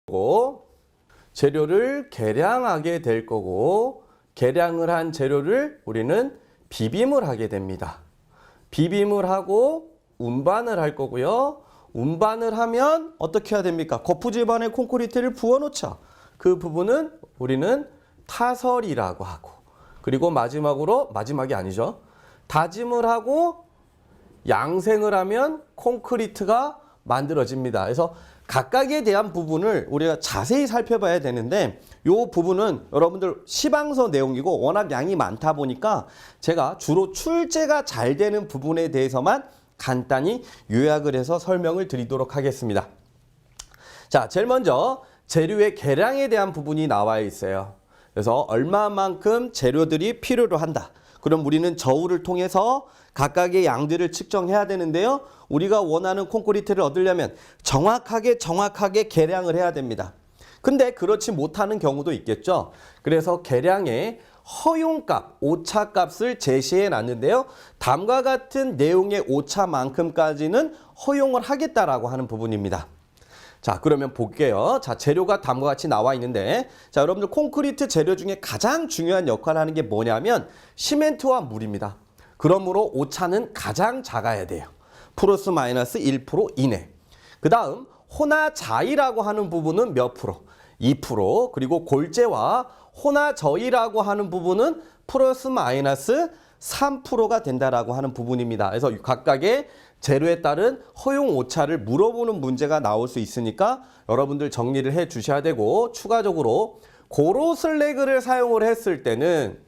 거고, 재료를 계량하게 될 거고, 계량을 한 재료를 우리는 비빔을 하게 됩니다. 비빔을 하고 운반을 할 거고요. 운반을 하면 어떻게 해야 됩니까? 거푸집안에 콘크리트를 부어놓죠. 그 부분은 우리는 타설이라고 하고, 그리고 마지막으로, 마지막이 아니죠, 다짐을 하고 양생을 하면 콘크리트가 만들어집니다. 그래서 각각에 대한 부분을 우리가 자세히 살펴봐야 되는데, 이 부분은 여러분들 시방서 내용이고 워낙 양이 많다 보니까 제가 주로 출제가 잘 되는 부분에 대해서만 간단히 요약을 해서 설명을 드리도록 하겠습니다. 자, 제일 먼저 재료의 계량에 대한 부분이 나와 있어요. 그래서 얼마만큼 재료들이 필요로 한다. 그럼 우리는 저울을 통해서 각각의 양들을 측정해야 되는데요. 우리가 원하는 콘크리트를 얻으려면 정확하게 계량을 해야 됩니다. 근데 그렇지 못하는 경우도 있겠죠. 그래서 계량의 허용값, 오차값을 제시해 놨는데요. 다음과 같은 내용의 오차만큼까지는 허용을 하겠다라고 하는 부분입니다. 자, 그러면 볼게요. 자, 재료가 다음과 같이 나와 있는데, 자, 여러분들 콘크리트 재료 중에 가장 중요한 역할을 하는 게 뭐냐면 시멘트와 물입니다. 그러므로 오차는 가장 작아야 돼요. 플러스 마이너스 1% 이내. 그 다음 혼화자이라고 하는 부분은 몇 프로? 2%. 그리고 골재와 혼화저이라고 하는 부분은 플러스 마이너스 3%가 된다라고 하는 부분입니다. 그래서 각각의 재료에 따른 허용 오차를 물어보는 문제가 나올 수 있으니까 여러분들 정리를 해 주셔야 되고, 추가적으로 고로슬래그를 사용했을 때는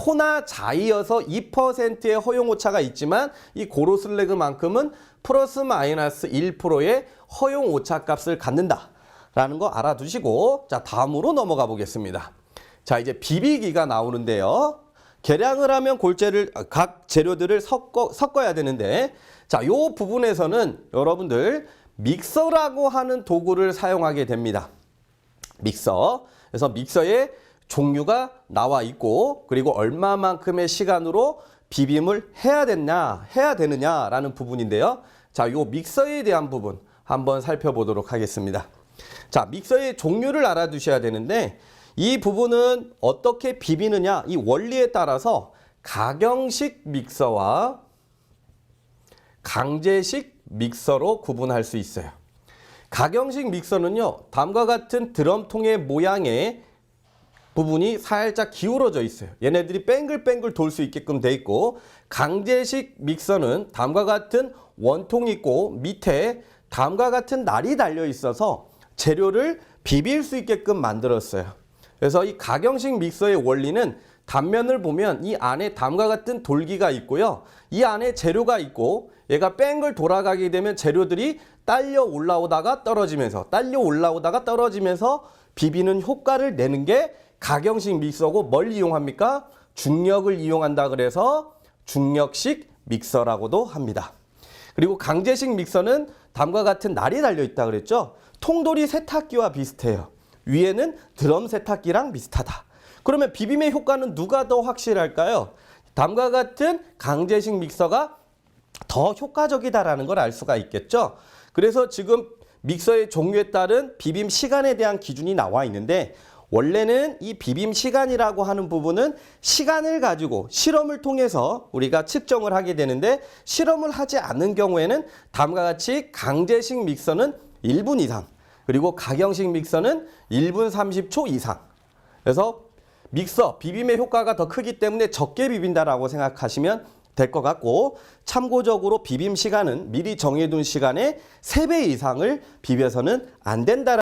혼화자이어서 2%의 허용 오차가 있지만 이 고로슬래그만큼은 플러스 마이너스 1%의 허용 오차 값을 갖는다라는 거 알아두시고, 자, 다음으로 넘어가 보겠습니다. 자, 이제 비비기가 나오는데요. 계량을 하면 각 재료들을 섞어야 되는데, 자, 이 부분에서는 여러분들 믹서라고 하는 도구를 사용하게 됩니다. 믹서. 그래서 믹서에 종류가 나와 있고, 그리고 얼마만큼의 시간으로 비빔을 해야 되느냐라는 부분인데요. 자, 요 믹서에 대한 부분 한번 살펴보도록 하겠습니다. 자, 믹서의 종류를 알아두셔야 되는데, 이 부분은 어떻게 비비느냐, 이 원리에 따라서 가경식 믹서와 강제식 믹서로 구분할 수 있어요. 가경식 믹서는요, 다음과 같은 드럼통의 모양의 부분이 살짝 기울어져 있어요. 얘네들이 뱅글뱅글 돌 수 있게끔 돼 있고, 강제식 믹서는 다음과 같은 원통이 있고 밑에 다음과 같은 날이 달려 있어서 재료를 비빌 수 있게끔 만들었어요. 그래서 이 가경식 믹서의 원리는 단면을 보면 이 안에 다음과 같은 돌기가 있고요. 이 안에 재료가 있고, 얘가 뺑글 돌아가게 되면 재료들이 딸려 올라오다가 떨어지면서 비비는 효과를 내는 게 가경식 믹서고, 뭘 이용합니까? 중력을 이용한다 그래서 중력식 믹서라고도 합니다. 그리고 강제식 믹서는 다음과 같은 날이 달려 있다 그랬죠. 통돌이 세탁기와 비슷해요. 위에는 드럼 세탁기랑 비슷하다. 그러면 비빔의 효과는 누가 더 확실할까요? 다음과 같은 강제식 믹서가 더 효과적이다라는 걸 알 수가 있겠죠. 그래서 지금 믹서의 종류에 따른 비빔 시간에 대한 기준이 나와 있는데, 원래는 이 비빔 시간이라고 하는 부분은 시간을 가지고 실험을 통해서 우리가 측정을 하게 되는데, 실험을 하지 않는 경우에는 다음과 같이 강제식 믹서는 1분 이상, 그리고 가경식 믹서는 1분 30초 이상. 그래서 믹서, 비빔의 효과가 더 크기 때문에 적게 비빈다라고 생각하시면 될 것 같고, 참고적으로 비빔 시간은 미리 정해둔 시간의 3배 이상을 비벼서는 안 된다.